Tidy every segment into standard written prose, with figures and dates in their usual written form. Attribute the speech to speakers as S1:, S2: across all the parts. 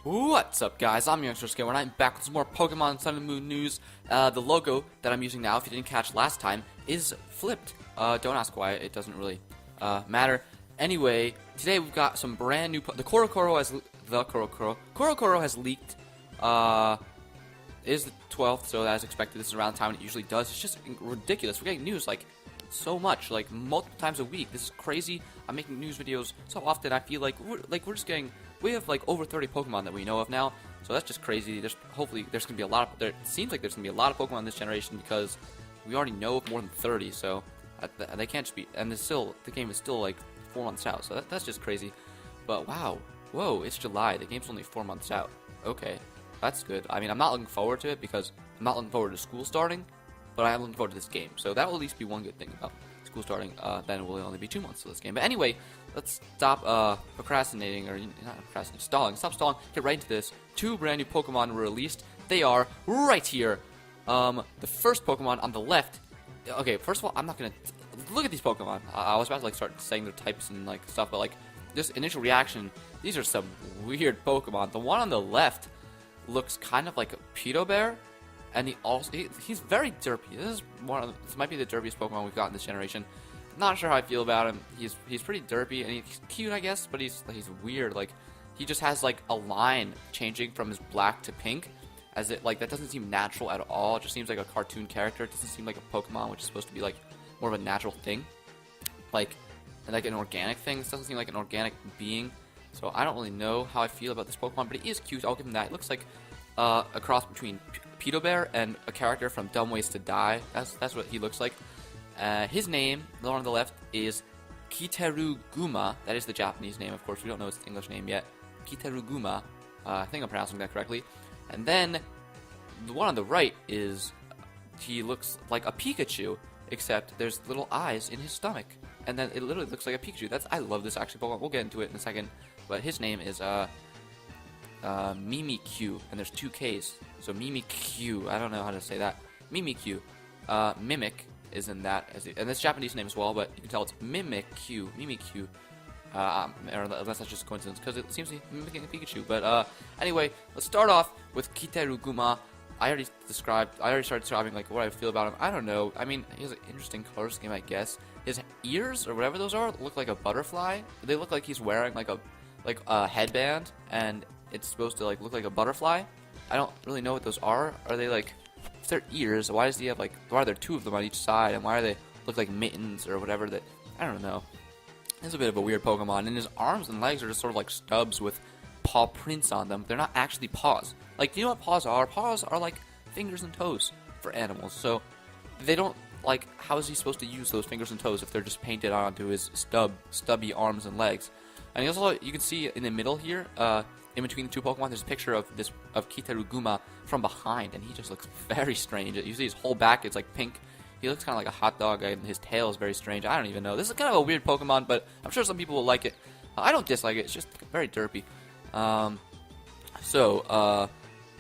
S1: What's up, guys? I'm Youngster Skaymore, and I'm back with some more Pokemon Sun and Moon news. The logo that I'm using now, if you didn't catch last time, is flipped. Don't ask why, it doesn't really matter. Anyway, today we've got some brand new the Korokoro has leaked. It is the 12th, so as expected, this is around the time it usually does. It's just ridiculous. We're getting news like so much, like multiple times a week. This is crazy. I'm making news videos so often. I feel like we're just getting. We have like over 30 Pokemon that we know of now, so that's just crazy. Hopefully there's gonna be a lot of. It seems like there's gonna be a lot of Pokemon this generation because we already know of more than 30. So they can't just be. And the game is still like 4 months out. So that's just crazy. But wow, whoa, it's July. The game's only 4 months out. Okay, that's good. I mean, I'm not looking forward to it because I'm not looking forward to school starting, but I am looking forward to this game. So that will at least be one good thing about school starting. Then it will only be 2 months to this game. But anyway, let's stop procrastinating, or not procrastinating, stalling. Stop stalling. Get right into this. 2 brand new Pokemon were released. They are right here. The first Pokemon on the left. Okay, first of all, I'm not gonna look at these Pokemon. I was about to like start saying their types and like stuff, but like this initial reaction, these are some weird Pokemon. The one on the left looks kind of like a Pedo Bear. And he's very derpy. This might be the derpiest Pokemon we've got in this generation. Not sure how I feel about him. He's pretty derpy and he's cute, I guess, but he's weird. Like he just has like a line changing from his black to pink, as it like that doesn't seem natural at all. It just seems like a cartoon character. It doesn't seem like a Pokemon, which is supposed to be like more of a natural thing, like an organic thing. This doesn't seem like an organic being. So I don't really know how I feel about this Pokemon, but he is cute. I'll give him that. It looks like a cross between Pedo Bear and a character from Dumb Ways to Die. That's what he looks like. His name, the one on the left, is KITERUGUMA. That is the Japanese name, of course. We don't know his English name yet. KITERUGUMA. I think I'm pronouncing that correctly. And then the one on the right he looks like a Pikachu, except there's little eyes in his stomach. And then it literally looks like a Pikachu. I love this actually Pokemon. We'll get into it in a second. But his name is Mimikyu, and there's 2 Ks. So Mimikyu, I don't know how to say that. Mimikyu. Mimic is in that, and it's Japanese name as well, but you can tell it's Mimikyu. Or unless that's just a coincidence, because it seems to be mimicking a Pikachu. But anyway, let's start off with KITERUGUMA. I already started describing like what I feel about him. I don't know. I mean, he has an interesting color scheme, I guess. His ears, or whatever those are, look like a butterfly. They look like he's wearing like a headband, and it's supposed to like look like a butterfly. I don't really know what those are. Are they like, if they're ears, why does he have like, why are there 2 of them on each side, and why are they look like mittens or whatever that, I don't know. It's a bit of a weird Pokemon, and his arms and legs are just sort of like stubs with paw prints on them. They're not actually paws. Like, do you know what paws are? Paws are like fingers and toes for animals, so they don't, like, how is he supposed to use those fingers and toes if they're just painted onto his stubby arms and legs? And also, you can see in the middle here, in between the 2 Pokemon, there's a picture of KITERUGUMA from behind, and he just looks very strange. You see his whole back, it's like pink. He looks kind of like a hot dog, and his tail is very strange. I don't even know. This is kind of a weird Pokemon, but I'm sure some people will like it. I don't dislike it. It's just very derpy.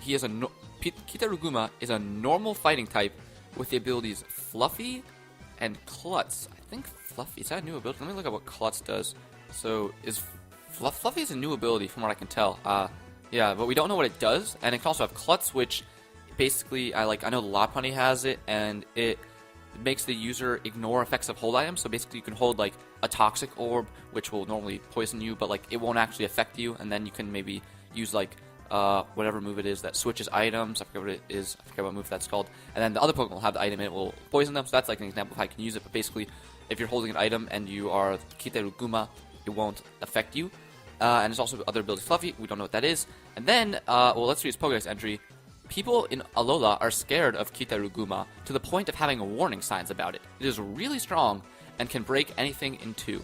S1: He is KITERUGUMA is a normal fighting type with the abilities Fluffy and Klutz. I think Fluffy, is that a new ability? Let me look at what Klutz does. So, Fluffy is a new ability from what I can tell. Yeah, but we don't know what it does. And it can also have Klutz, which basically, I know Lopunny has it, and it makes the user ignore effects of hold items. So basically, you can hold like a toxic orb, which will normally poison you, but like it won't actually affect you. And then you can maybe use like whatever move it is that switches items. I forget what it is. I forget what move that's called. And then the other Pokemon will have the item and it will poison them. So that's like an example of how I can use it. But basically, if you're holding an item and you are KITERUGUMA, it won't affect you. And there's also other abilities. Fluffy, we don't know what that is. And then, let's read his Pokédex entry. People in Alola are scared of KITERUGUMA to the point of having warning signs about it. It is really strong and can break anything in 2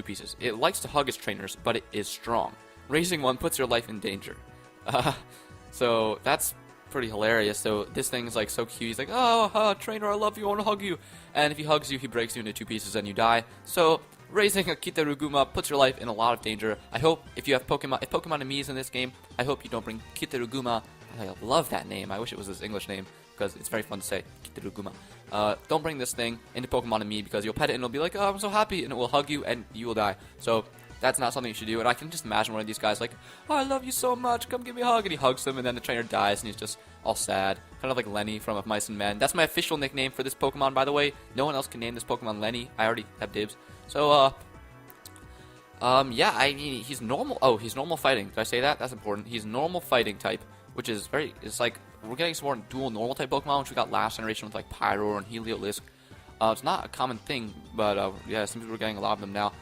S1: pieces. It likes to hug its trainers, but it is strong. Raising one puts your life in danger. So that's pretty hilarious. So this thing is like so cute. He's like, oh, trainer, I love you, I want to hug you. And if he hugs you, he breaks you into 2 pieces and you die. So raising a KITERUGUMA puts your life in a lot of danger. I hope if Pokemon to me is in this game, I hope you don't bring KITERUGUMA. I love that name. I wish it was his English name because it's very fun to say, KITERUGUMA. Don't bring this thing into Pokemon to me because you'll pet it and it'll be like, oh, I'm so happy, and it will hug you and you will die. So That's not something you should do. And I can just imagine one of these guys like, oh, I love you so much, come give me a hug. And he hugs him, and then the trainer dies, and he's just all sad. Kind of like Lenny from Of Mice and Men. That's my official nickname for this Pokemon, by the way. No one else can name this Pokemon Lenny. I already have dibs. So, yeah, I mean, he's normal. Oh, he's normal fighting. Did I say that? That's important. He's normal fighting type, which is it's like, we're getting some more dual normal type Pokemon, which we got last generation with like Pyro and Heliolisk. It's not a common thing, but yeah, it seems we're getting a lot of them now.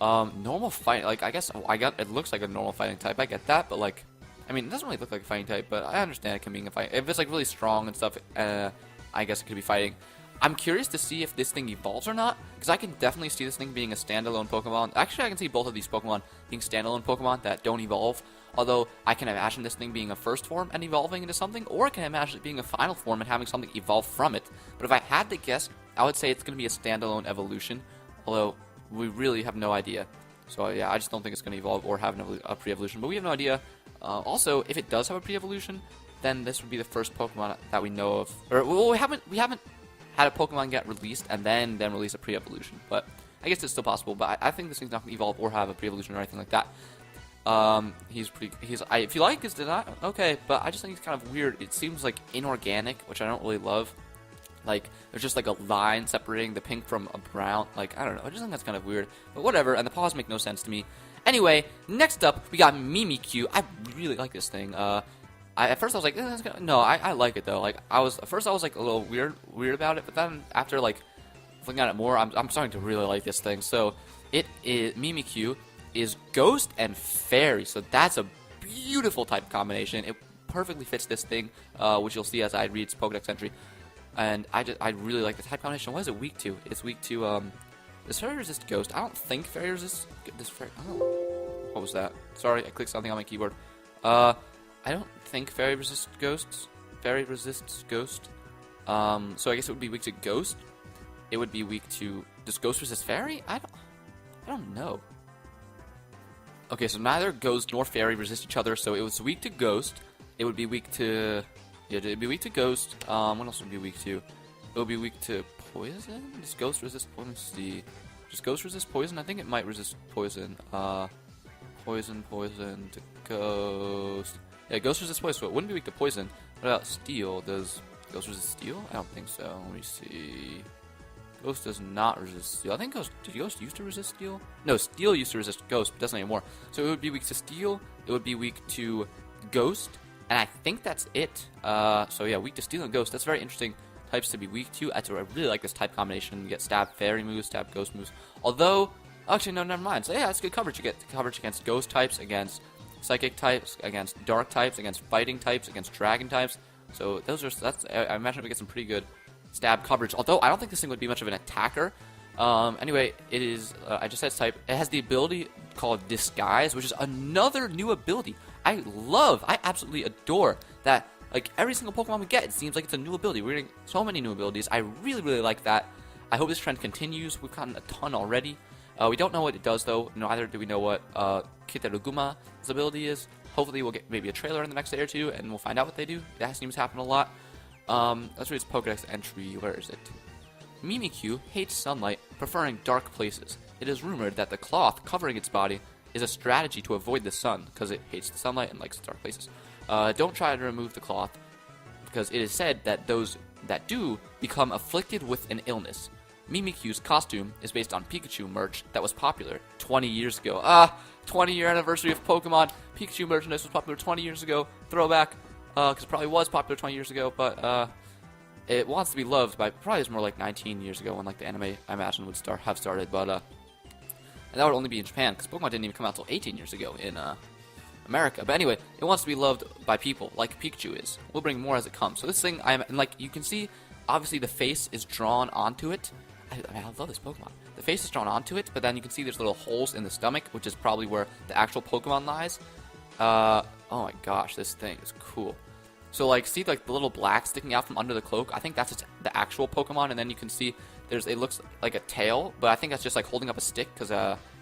S1: Normal fighting, like, I guess it looks like a normal fighting type. I get that, but like, I mean, it doesn't really look like a fighting type, but I understand it can be a fight. If it's like really strong and stuff, I guess it could be fighting. I'm curious to see if this thing evolves or not, because I can definitely see this thing being a standalone Pokemon. Actually, I can see both of these Pokemon being standalone Pokemon that don't evolve. Although, I can imagine this thing being a first form and evolving into something, or I can imagine it being a final form and having something evolve from it. But if I had to guess, I would say it's going to be a standalone evolution, although we really have no idea. So yeah, I just don't think it's going to evolve or have a pre-evolution, but we have no idea. Also, if it does have a pre-evolution, then this would be the first Pokemon that we know of. Or, well, we haven't had a Pokemon get released and then release a pre-evolution, but I guess it's still possible. But I think this thing's not going to evolve or have a pre-evolution or anything like that. If you like his design, okay, but I just think it's kind of weird. It seems like inorganic, which I don't really love. Like, there's just like a line separating the pink from a brown. Like, I don't know, I just think that's kind of weird, but whatever. And the paws make no sense to me. Anyway, next up we got Mimikyu. I really like this thing. At first I was like, no, I like it though. Like, at first I was like a little weird about it, but then after like looking at it more, I'm starting to really like this thing. So Mimikyu is Ghost and Fairy, so that's a beautiful type combination. It perfectly fits this thing, which you'll see as I read its Pokedex entry. And I really like the type combination. What is it weak to? It's weak to does Fairy resist Ghost? I don't think Fairy resists this Fairy. Oh, what was that? Sorry, I clicked something on my keyboard. I don't think Fairy resists Ghosts. Fairy resists Ghost. So I guess it would be weak to Ghost. It would be weak to. Does Ghost resist Fairy? I don't know. Okay, so neither Ghost nor Fairy resist each other, so it was weak to Ghost. It would be weak to. Yeah, it'd be weak to Ghost. What else would be weak to? It would be weak to Poison? Does Ghost resist? Let me see. Does Ghost resist Poison? I think it might resist Poison. Poison to Ghost. Yeah, Ghost resists Poison, so it wouldn't be weak to Poison. What about Steel? Does Ghost resist Steel? I don't think so. Let me see. Ghost does not resist Steel. I think did Ghost used to resist Steel? No, Steel used to resist Ghost, but doesn't anymore. So it would be weak to Steel. It would be weak to Ghost. And I think that's it. So yeah, weak to Steel and Ghost. That's very interesting types to be weak to. I really like this type combination. You get Stab Fairy moves, Stab Ghost moves. Although, actually, no, never mind. So yeah, it's good coverage. You get coverage against Ghost types, against Psychic types, against Dark types, against Fighting types, against Dragon types. So I imagine we get some pretty good stab coverage. Although I don't think this thing would be much of an attacker. Anyway, it is. I just said its type. It has the ability called Disguise, which is another new ability. I absolutely adore that. Like, every single Pokemon we get, it seems like it's a new ability. We're getting so many new abilities. I really like that. I hope this trend continues. We've gotten a ton already. We don't know what it does, though. Neither do we know what KITERUGUMA's ability is. Hopefully we'll get maybe a trailer in the next day or two, and we'll find out what they do. That seems to happen a lot. Let's read its Pokedex entry. Where is it? Mimikyu hates sunlight, preferring dark places. It is rumored that the cloth covering its body is a strategy to avoid the sun, because it hates the sunlight and likes dark places. Don't try to remove the cloth, because it is said that those that do become afflicted with an illness. Mimikyu's costume is based on Pikachu merch that was popular 20 years ago. 20-year anniversary of Pokemon. Pikachu merchandise was popular 20 years ago. Throwback, because it probably was popular 20 years ago, but it wants to be loved by probably it's more like 19 years ago when like the anime I imagine would have started, but and that would only be in Japan because Pokemon didn't even come out until 18 years ago in America. But anyway, it wants to be loved by people like Pikachu is. We'll bring more as it comes. So this thing, and like you can see, obviously the face is drawn onto it. I love this Pokemon. The face is drawn onto it, but then you can see there's little holes in the stomach, which is probably where the actual Pokemon lies. Oh my gosh, this thing is cool. So like, see like the little black sticking out from under the cloak? I think that's the actual Pokemon, and then you can see it looks like a tail, but I think that's just like holding up a stick, because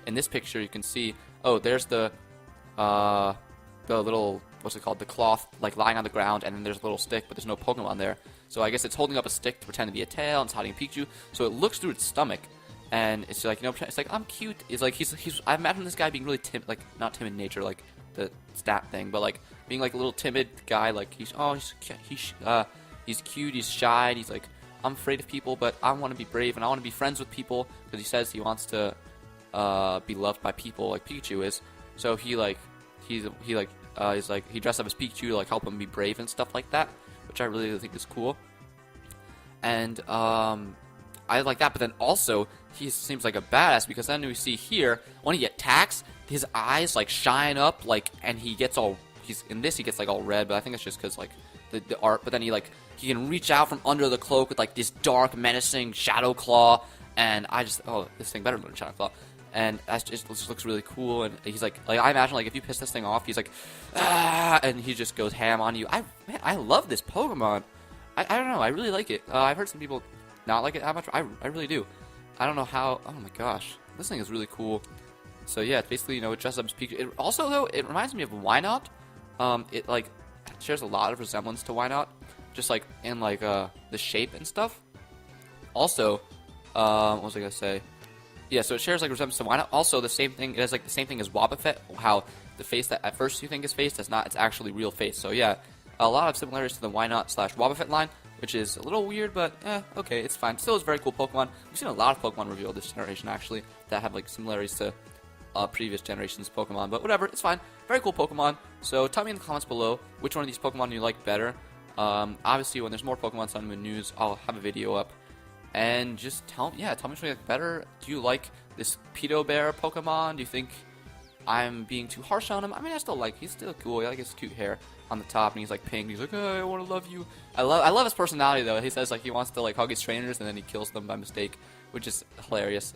S1: in this picture you can see, oh, there's the little, what's it called, the cloth like lying on the ground, and then there's a little stick, but there's no Pokemon there. So I guess it's holding up a stick to pretend to be a tail, and it's hiding Pikachu. So it looks through its stomach, and it's like, it's like, I'm cute. It's like I imagine this guy being really timid, like not timid in nature, like the stat thing, but like being like a little timid guy. Like he's cute, he's shy, and he's like, I'm afraid of people, but I want to be brave and I want to be friends with people, because he says he wants to be loved by people like Pikachu is. So he dressed up as Pikachu to like help him be brave and stuff like that, which I really think is cool. And I like that, but then also he seems like a badass, because then we see here when he attacks, his eyes like shine up, like, and he gets all, he gets like all red, but I think it's just because like the art. But then he can reach out from under the cloak with like this dark, menacing Shadow Claw, and this thing better than Shadow Claw, and that just looks really cool. And he's like I imagine like if you piss this thing off, he's like, and he just goes ham on you. I love this Pokemon. I don't know, I really like it. I've heard some people not like it that much. I really do. I don't know how. Oh my gosh, this thing is really cool. So yeah, it's basically, it dresses up as Pikachu. It also, though, it reminds me of Wynot. It like shares a lot of resemblance to Wynot, just like in like the shape and stuff. Also, what was I gonna say? Yeah, so it shares like resemblance to Wynot. Also, the same thing. It has like the same thing as Wobbuffet. How the face that at first you think is face, it's actually real face. So yeah, a lot of similarities to the Wynot/Wobbuffet line, which is a little weird, but okay, it's fine. Still is a very cool Pokemon. We've seen a lot of Pokemon revealed this generation, actually, that have like similarities to previous generations Pokemon, but whatever, it's fine. Very cool Pokemon. So tell me in the comments below which one of these Pokemon you like better. Obviously, when there's more Pokemon Sun and Moon news, I'll have a video up. And just tell me which one you like better. Do you like this Pedo Bear Pokemon? Do you think I'm being too harsh on him? I mean, he's still cool. I like his cute hair on the top, and he's like pink. He's like, oh, I want to love you. I love his personality, though. He says like he wants to like hug his trainers, and then he kills them by mistake, which is hilarious.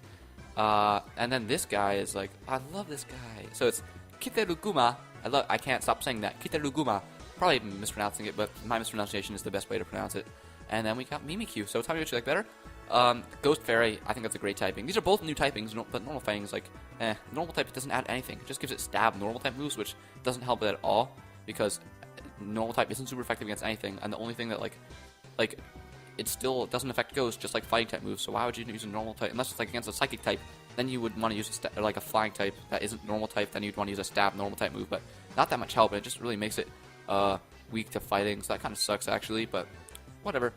S1: And then this guy is like, I love this guy. So it's KITERUGUMA. I can't stop saying that. KITERUGUMA. Probably mispronouncing it, but my mispronunciation is the best way to pronounce it. And then we got Mimikyu. So tell me what you like better. Ghost Fairy, I think that's a great typing. These are both new typings, but normal fighting is like, normal type doesn't add anything. It just gives it stab normal type moves, which doesn't help it at all, because normal type isn't super effective against anything, and the only thing that like it still doesn't affect Ghost, just like fighting type moves. So why would you use a normal type unless it's like against a psychic type? Then you would want to use or like a flying type that isn't normal type. Then you'd want to use a stab normal type move, but not that much help. And it just really makes it weak to fighting. So that kind of sucks actually, but whatever.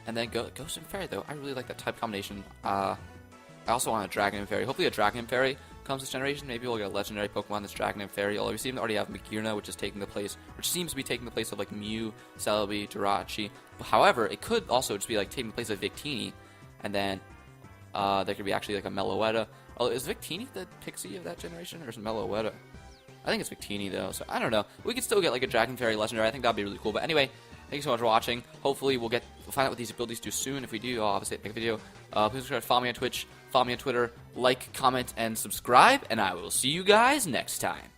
S1: And then Ghost and Fairy, though, I really like that type combination. I also want a Dragon and Fairy. Hopefully a Dragon and Fairy comes this generation. Maybe we'll get a legendary Pokemon that's Dragon and Fairy. Although we seem to already have Magearna, which seems to be taking the place of like Mew, Celebi, Jirachi. But however, it could also just be like taking the place of Victini, and then there could be actually like a Meloetta. Oh, is Victini the Pixie of that generation, or is it Meloetta? I think it's Victini though, so I don't know. We could still get like a Dragon Fairy legendary. I think that'd be really cool. But anyway, thank you so much for watching. Hopefully we'll find out what these abilities do soon. If we do, I'll obviously make a video. Please subscribe, follow me on Twitch, follow me on Twitter, like, comment, and subscribe, and I will see you guys next time.